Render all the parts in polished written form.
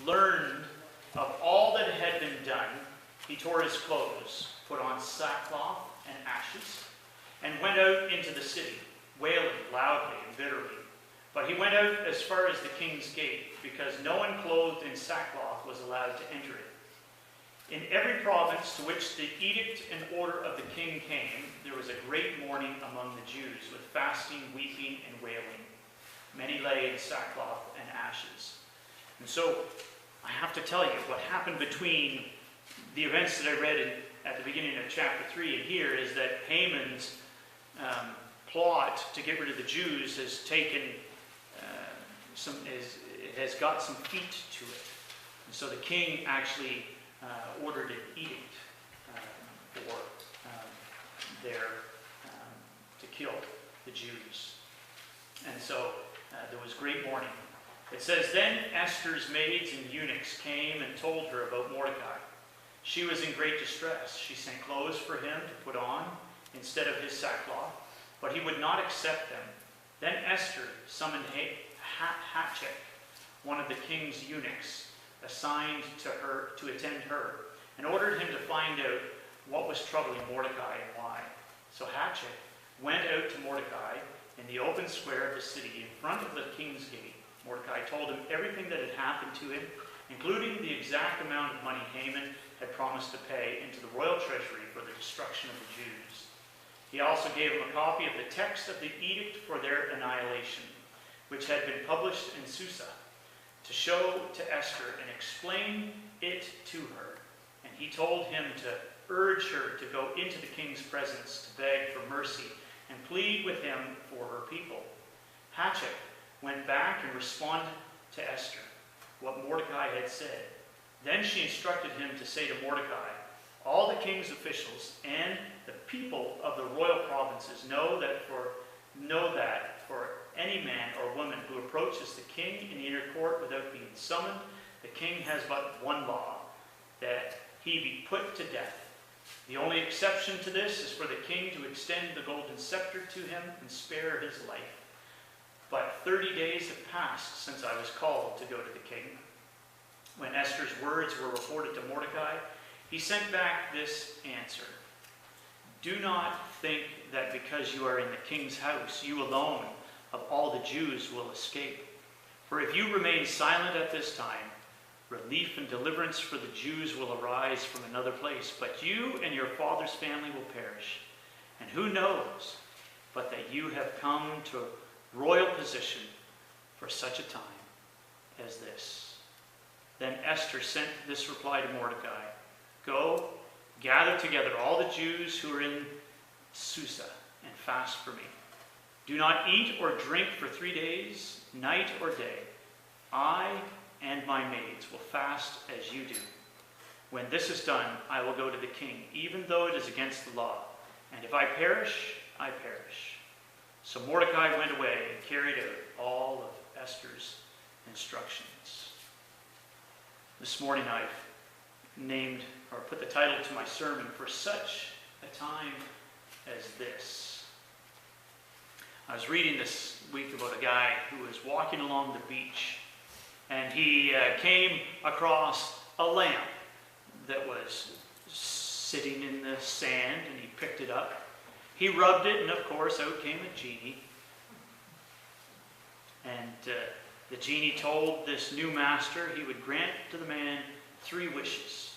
learned of all that had been done, he tore his clothes, put on sackcloth and ashes, and went out into the city, wailing loudly and bitterly. But he went out as far as the king's gate, because no one clothed in sackcloth was allowed to enter it. In every province to which the edict and order of the king came, there was a great mourning among the Jews, with fasting, weeping, and wailing. Many lay in sackcloth and ashes. And so, I have to tell you, what happened between the events that I read at the beginning of chapter 3 and here is that Haman's plot to get rid of the Jews has taken has got some feet to it. And so the king actually ordered an edict for to kill the Jews. And so there was great mourning. It says, then Esther's maids and eunuchs came and told her about Mordecai. She was in great distress. She sent clothes for him to put on instead of his sackcloth, but he would not accept them. Then Esther summoned Hatshepsut, one of the king's eunuchs, assigned to her to attend her, and ordered him to find out what was troubling Mordecai and why. So Hatshepsut went out to Mordecai in the open square of the city in front of the king's gate. Mordecai told him everything that had happened to him, including the exact amount of money Haman had promised to pay into the royal treasury for the destruction of the Jews. He also gave him a copy of the text of the edict for their annihilation, which had been published in Susa, to show to Esther and explain it to her. And he told him to urge her to go into the king's presence to beg for mercy and plead with him for her people. Hatshepsut went back and responded to Esther what Mordecai had said. Then she instructed him to say to Mordecai, all the king's officials and the people of the royal provinces know that for any man or woman who approaches the king in the inner court without being summoned, the king has but one law, that he be put to death. The only exception to this is for the king to extend the golden scepter to him and spare his life. But 30 days have passed since I was called to go to the king. When Esther's words were reported to Mordecai, he sent back this answer. Do not think that because you are in the king's house, you alone of all the Jews will escape. For if you remain silent at this time, relief and deliverance for the Jews will arise from another place, but you and your father's family will perish. And who knows but that you have come to royal position for such a time as this. Then Esther sent this reply to Mordecai. Go, gather together all the Jews who are in Susa and fast for me. Do not eat or drink for 3 days, night or day. I and my maids will fast as you do. When this is done, I will go to the king, even though it is against the law. And if I perish, I perish. So Mordecai went away and carried out all of Esther's instructions. This morning I've named or put the title to my sermon, For Such a Time as This. I was reading this week about a guy who was walking along the beach, and he came across a lamp that was sitting in the sand, and he picked it up. He rubbed it, and of course out came a genie. And the genie told this new master he would grant to the man 3 wishes.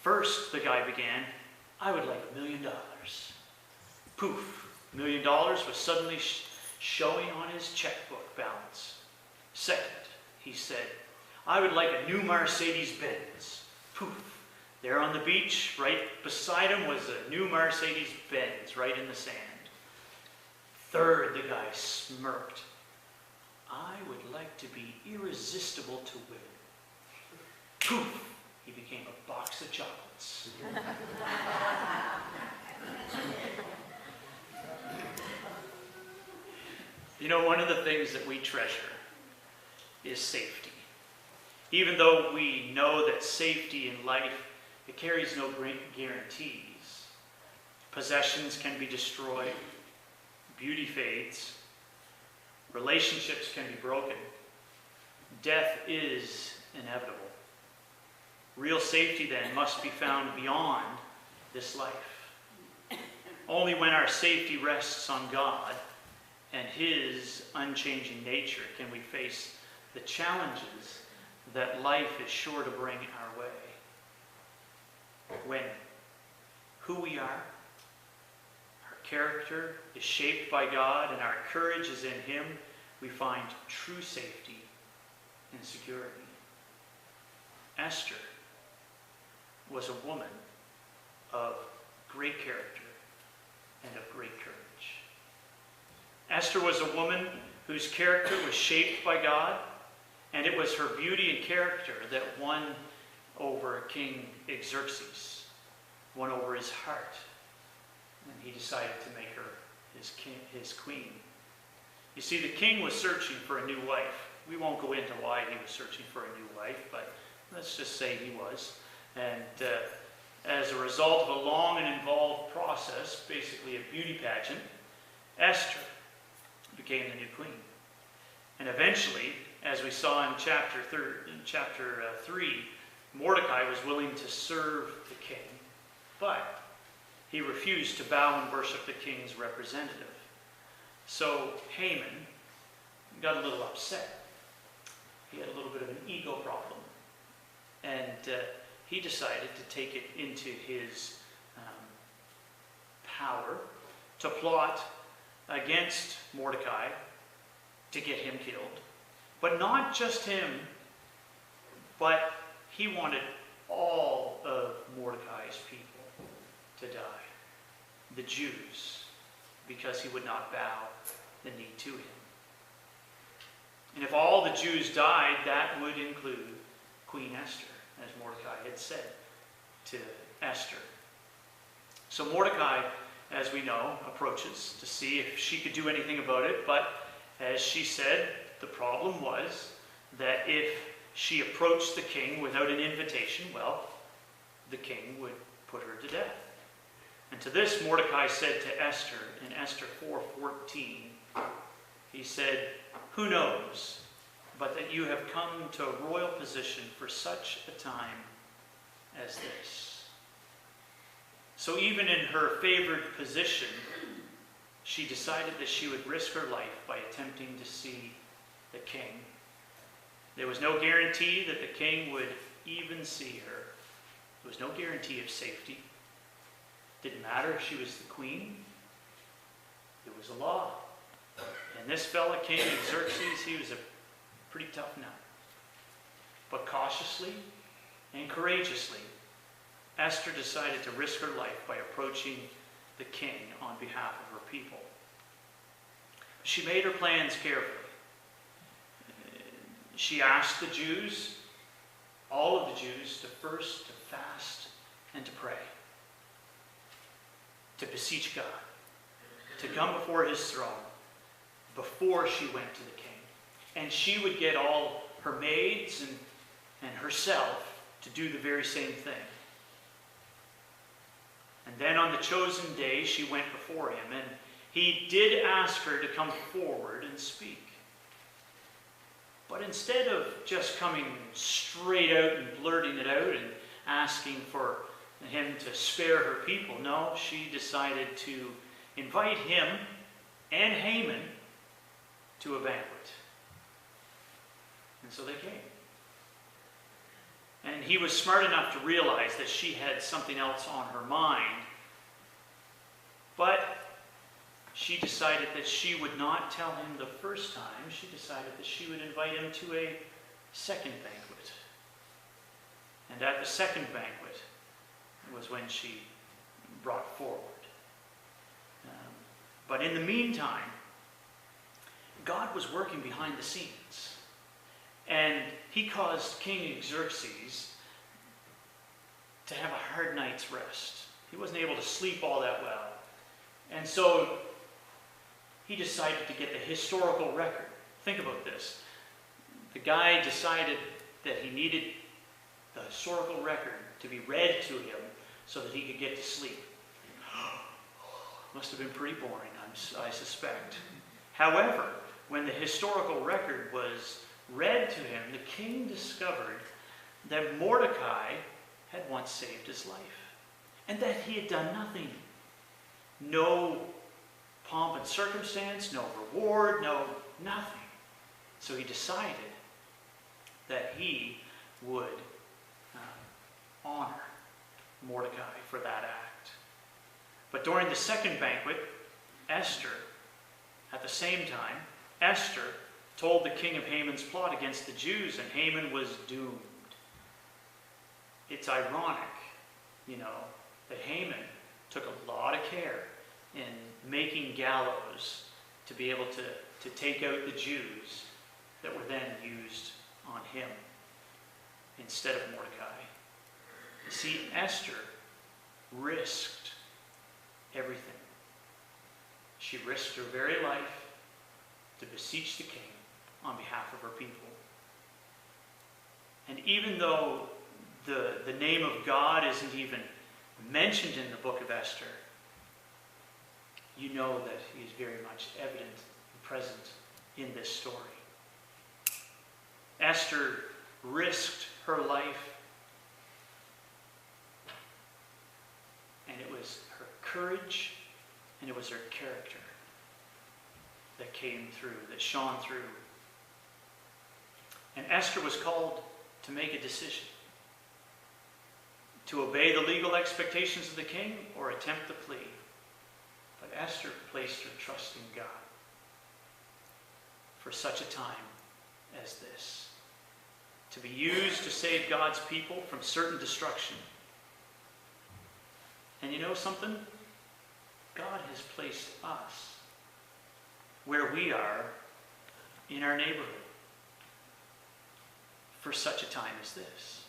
First, the guy began, I would like $1 million. Poof, $1 million was suddenly showing on his checkbook balance. Second, he said, I would like a new Mercedes-Benz. Poof, there on the beach, right beside him was a new Mercedes-Benz, right in the sand. Third, the guy smirked. I would like to be irresistible to women. Poof, he became a box of chocolates. You know, one of the things that we treasure is safety. Even though we know that safety in life, it carries no great guarantees. Possessions can be destroyed. Beauty fades. Relationships can be broken. Death is inevitable. Real safety then must be found beyond this life. Only when our safety rests on God and His unchanging nature can we face the challenges that life is sure to bring our way. When who we are, our character is shaped by God, and our courage is in Him, we find true safety and security. Esther was a woman of great character and of great courage. Esther was a woman whose character was shaped by God, and it was her beauty and character that won over King Xerxes, won over his heart, and he decided to make her his queen. You see, the king was searching for a new wife. We won't go into why he was searching for a new wife, but let's just say he was. And as a result of a long and involved process, basically a beauty pageant, Esther became the new queen. And eventually, as we saw in chapter 3, Mordecai was willing to serve the king, but he refused to bow and worship the king's representative. So Haman got a little upset. He had a little bit of an ego problem. And he decided to take it into his power to plot against Mordecai to get him killed. But not just him, but he wanted all of Mordecai's people to die. The Jews, because he would not bow the knee to him. And if all the Jews died, that would include Queen Esther, as Mordecai had said to Esther. So Mordecai, as we know, approaches to see if she could do anything about it, but as she said, the problem was that if she approached the king without an invitation, well, the king would put her to death. And to this Mordecai said to Esther in Esther 4:14, he said, "Who knows but that you have come to a royal position for such a time as this?" So even in her favored position, she decided that she would risk her life by attempting to see the king. There was no guarantee that the king would even see her. There was no guarantee of safety. Didn't matter if she was the queen. There was a law. And this fella, King Xerxes, he was a pretty tough nut. But cautiously and courageously, Esther decided to risk her life by approaching the king on behalf of her people. She made her plans carefully. She asked the Jews, all of the Jews, to fast and to pray, to beseech God, to come before his throne before she went to the king. And she would get all her maids and herself to do the very same thing. And then on the chosen day, she went before him, and he did ask her to come forward and speak. But instead of just coming straight out and blurting it out and asking for him to spare her people, no, she decided to invite him and Haman to a banquet. And so they came. And he was smart enough to realize that she had something else on her mind. But she decided that she would not tell him the first time. She decided that she would invite him to a second banquet. And at the second banquet was when she brought forward. But in the meantime, God was working behind the scenes. And he caused King Xerxes to have a hard night's rest. He wasn't able to sleep all that well. And so he decided to get the historical record. Think about this. The guy decided that he needed the historical record to be read to him so that he could get to sleep. Must have been pretty boring, I suspect. However, when the historical record was read to him, the king discovered that Mordecai had once saved his life, and that he had done nothing. No pomp and circumstance, no reward, nothing. So he decided that he would honor Mordecai for that act. But during the second banquet, Esther, at the same time, Esther told the king of Haman's plot against the Jews, and Haman was doomed. It's ironic, that Haman took a lot of care in making gallows to be able to take out the Jews that were then used on him instead of Mordecai. You see, Esther risked everything. She risked her very life to beseech the king on behalf of her people. And even though the name of God isn't even mentioned in the book of Esther, you know that he is very much evident and present in this story. Esther risked her life, and it was her courage and it was her character that came through, that shone through. And Esther was called to make a decision: to obey the legal expectations of the king or attempt the plea. But Esther placed her trust in God for such a time as this, to be used to save God's people from certain destruction. And you know something? God has placed us where we are in our neighborhood for such a time as this,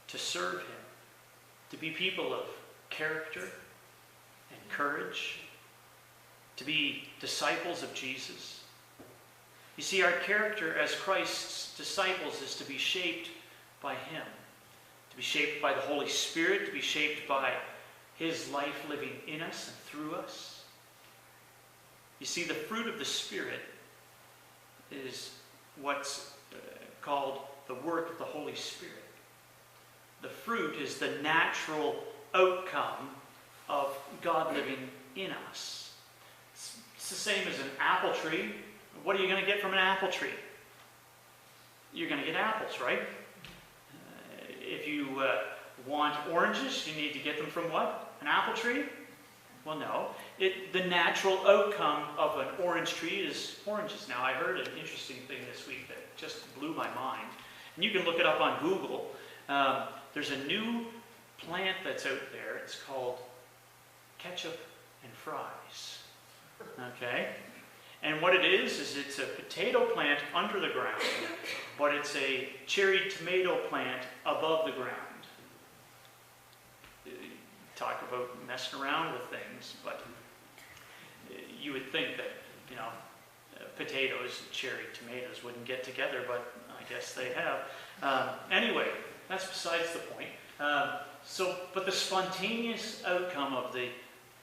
to serve him, to be people of character and courage, to be disciples of Jesus. You see, our character as Christ's disciples is to be shaped by him, to be shaped by the Holy Spirit, to be shaped by his life living in us and through us. You see, the fruit of the Spirit is what's called the work of the Holy Spirit. The fruit is the natural outcome of God living in us. It's the same as an apple tree. What are you going to get from an apple tree? You're going to get apples, right? If you want oranges, you need to get them from what? An apple tree? Well, no. The natural outcome of an orange tree is oranges. Now, I heard an interesting thing this week that just blew my mind. And you can look it up on Google. There's a new plant that's out there. It's called ketchup and fries. Okay? And what it is it's a potato plant under the ground, but it's a cherry tomato plant above the ground. Talk about messing around with things, but you would think that, potatoes and cherry tomatoes wouldn't get together, but I guess they have. Anyway, that's besides the point. But the spontaneous outcome of the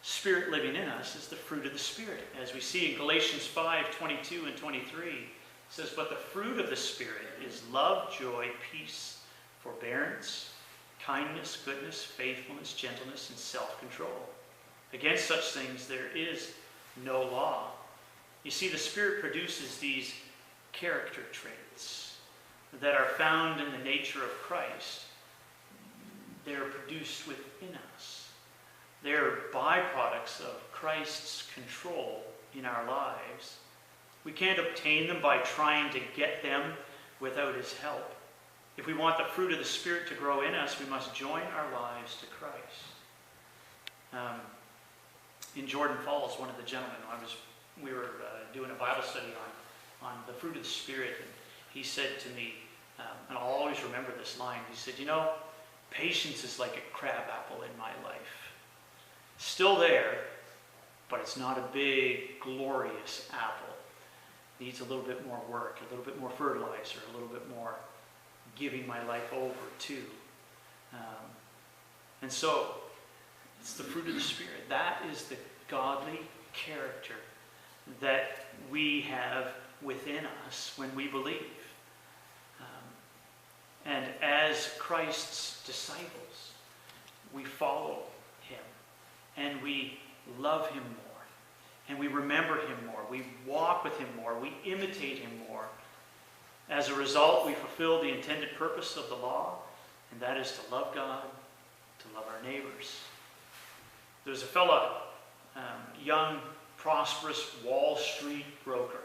Spirit living in us is the fruit of the Spirit. As we see in Galatians 5:22 and 23, it says, "But the fruit of the Spirit is love, joy, peace, forbearance, kindness, goodness, faithfulness, gentleness, and self-control. Against such things there is no law." You see, the Spirit produces these character traits that are found in the nature of Christ. They're produced within us. They're byproducts of Christ's control in our lives. We can't obtain them by trying to get them without his help. If we want the fruit of the Spirit to grow in us, we must join our lives to Christ. In Jordan Falls, one of the gentlemen, we were doing a Bible study on the fruit of the Spirit, and he said to me, and I'll always remember this line, he said, patience is like a crab apple in my life. Still there, but it's not a big, glorious apple. It needs a little bit more work, a little bit more fertilizer, a little bit more giving my life over to. And so, it's the fruit of the Spirit. That is the godly character that we have within us when we believe. And as Christ's disciples, we follow him, and we love him more, and we remember him more, we walk with him more, we imitate him more. As a result, we fulfill the intended purpose of the law, and that is to love God, to love our neighbors. There's a fellow, young, prosperous Wall Street broker,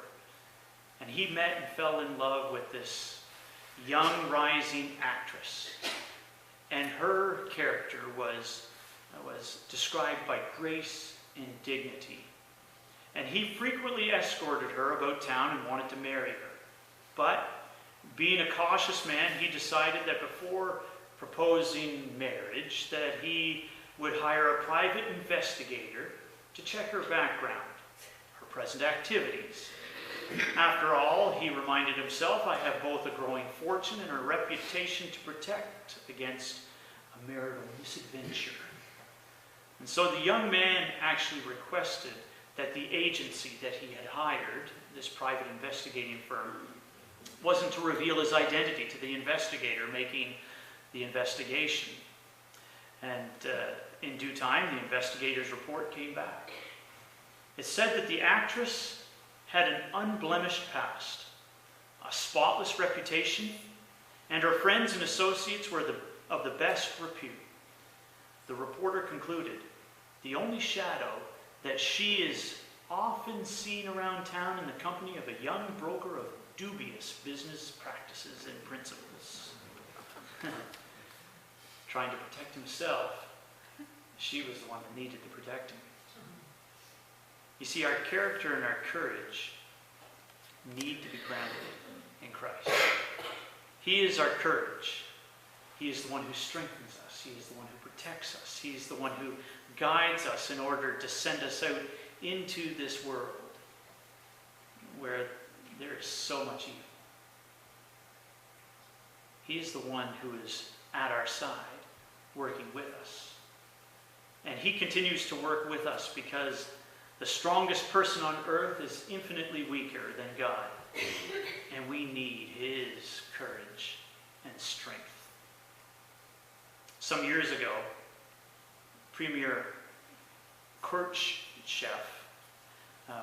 and he met and fell in love with this young, rising actress. And her character was described by grace and dignity. And he frequently escorted her about town and wanted to marry her. But being a cautious man, he decided that before proposing marriage, that he would hire a private investigator to check her background, her present activities. After all, he reminded himself, I have both a growing fortune and a reputation to protect against a marital misadventure. And so the young man actually requested that the agency that he had hired, this private investigating firm, wasn't to reveal his identity to the investigator making the investigation. And in due time, the investigator's report came back. It said that the actress had an unblemished past, a spotless reputation, and her friends and associates were of the best repute. The reporter concluded, the only shadow that she is often seen around town in the company of a young broker of dubious business practices and principles. Trying to protect himself, she was the one that needed the protecting. You see, our character and our courage need to be grounded in Christ. He is our courage. He is the one who strengthens us. He is the one who protects us. He is the one who guides us in order to send us out into this world where there is so much evil. He is the one who is at our side, working with us. And he continues to work with us because the strongest person on earth is infinitely weaker than God. And we need his courage and strength. Some years ago, Premier Khrushchev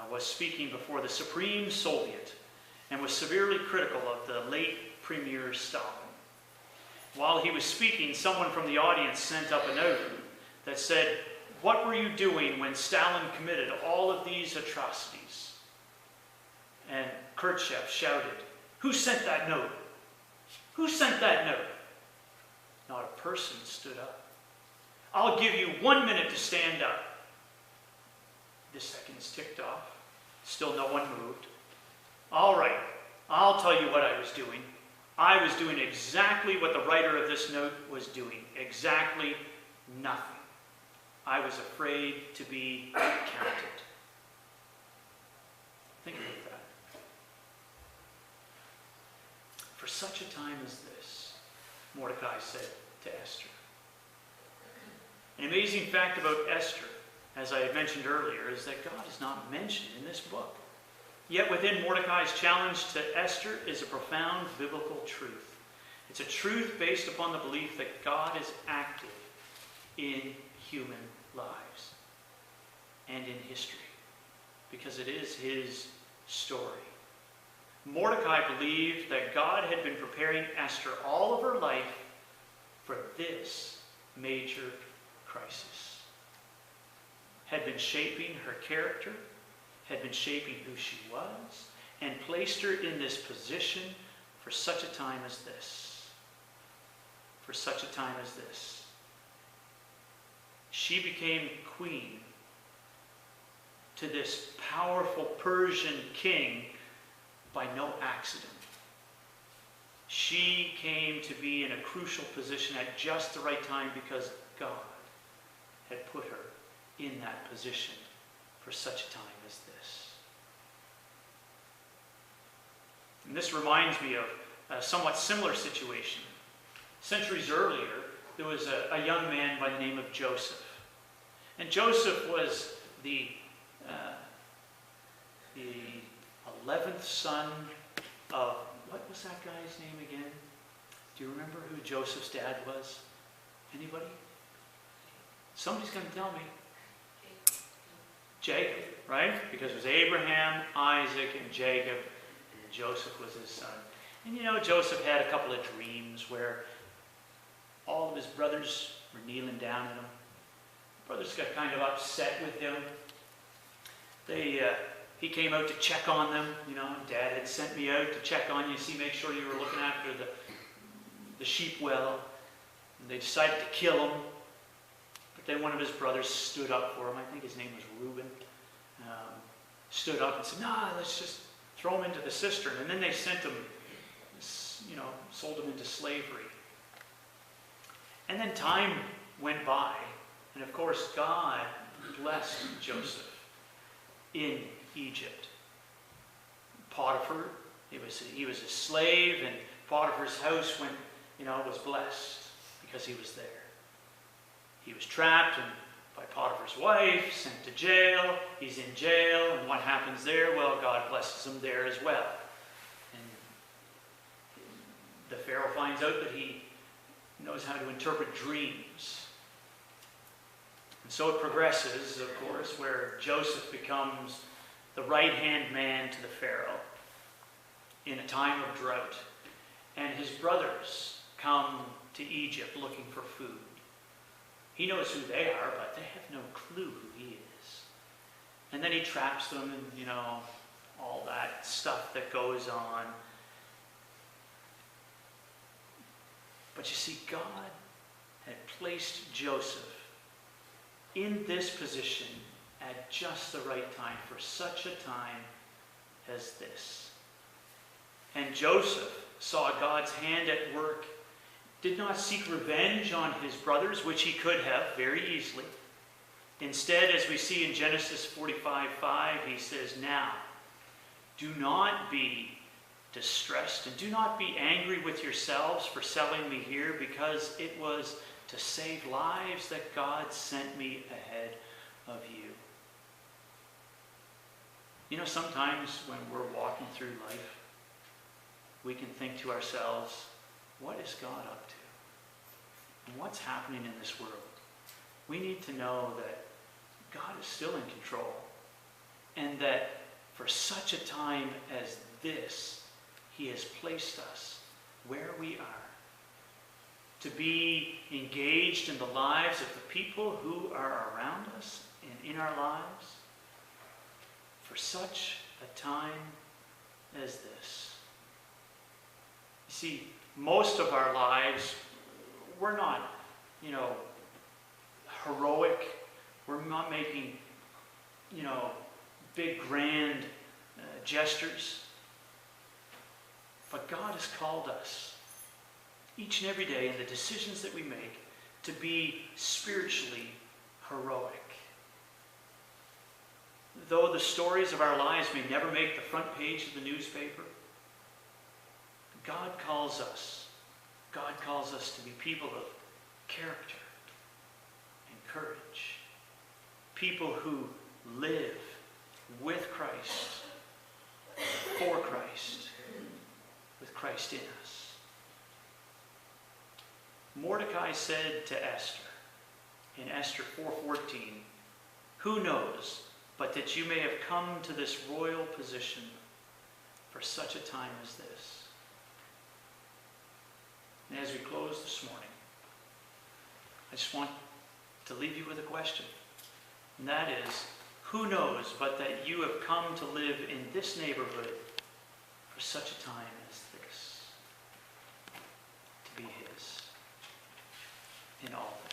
was speaking before the Supreme Soviet and was severely critical of the late Premier Stalin. While he was speaking, someone from the audience sent up a note that said, "What were you doing when Stalin committed all of these atrocities?" And Khrushchev shouted, "Who sent that note? Who sent that note?" Not a person stood up. "I'll give you 1 minute to stand up." The seconds ticked off. Still no one moved. "All right, I'll tell you what I was doing. I was doing exactly what the writer of this note was doing. Exactly nothing. I was afraid to be counted." Think about that. For such a time as this, Mordecai said to Esther. An amazing fact about Esther, as I had mentioned earlier, is that God is not mentioned in this book. Yet within Mordecai's challenge to Esther is a profound biblical truth. It's a truth based upon the belief that God is active in human lives and in history, because it is his story. Mordecai believed that God had been preparing Esther all of her life for this major crisis, had been shaping her character, had been shaping who she was, and placed her in this position for such a time as this. For such a time as this. She became queen to this powerful Persian king by no accident. She came to be in a crucial position at just the right time because God had put her in that position for such a time as this. And this reminds me of a somewhat similar situation. Centuries earlier, there was a young man by the name of Joseph. And Joseph was the 11th son of, what was that guy's name again? Do you remember who Joseph's dad was? Anybody? Somebody's going to tell me. Jacob, right? Because it was Abraham, Isaac, and Jacob, and Joseph was his son. And you know, Joseph had a couple of dreams where all of his brothers were kneeling down at him. The brothers got kind of upset with him. He came out to check on them. You know, Dad had sent me out to check on you, see, make sure you were looking after the sheep well. And they decided to kill him. But then one of his brothers stood up for him. I think his name was Reuben. Stood up and said, "Nah, let's just throw him into the cistern." And then they sent him, you know, sold him into slavery. And then time went by. And of course, God blessed Joseph in Egypt. Potiphar, he was a slave, and Potiphar's house was blessed because he was there. He was trapped by Potiphar's wife, sent to jail. He's in jail, and what happens there? Well, God blesses him there as well. And the Pharaoh finds out that he knows how to interpret dreams. And so it progresses, of course, where Joseph becomes the right-hand man to the Pharaoh in a time of drought. And his brothers come to Egypt looking for food. He knows who they are, but they have no clue who he is. And then he traps them and, you know, all that stuff that goes on. But you see, God had placed Joseph in this position at just the right time, for such a time as this. And Joseph saw God's hand at work, did not seek revenge on his brothers, which he could have very easily. Instead, as we see in Genesis 45:5, he says, "Now, do not be distressed and do not be angry with yourselves for selling me here, because it was to save lives that God sent me ahead of you." You know, sometimes when we're walking through life, we can think to ourselves, what is God up to? And what's happening in this world? We need to know that God is still in control, and that for such a time as this, he has placed us where we are, to be engaged in the lives of the people who are around us and in our lives, for such a time as this. You see, most of our lives, we're not, heroic. We're not making, big, grand gestures. But God has called us each and every day in the decisions that we make to be spiritually heroic. Though the stories of our lives may never make the front page of the newspaper, God calls us to be people of character and courage. People who live with Christ, for Christ, with Christ in us. Mordecai said to Esther in Esther 4:14, "Who knows but that you may have come to this royal position for such a time as this?" And as we close this morning, I just want to leave you with a question. And that is, who knows but that you have come to live in this neighborhood for such a time as this? To be his in all things.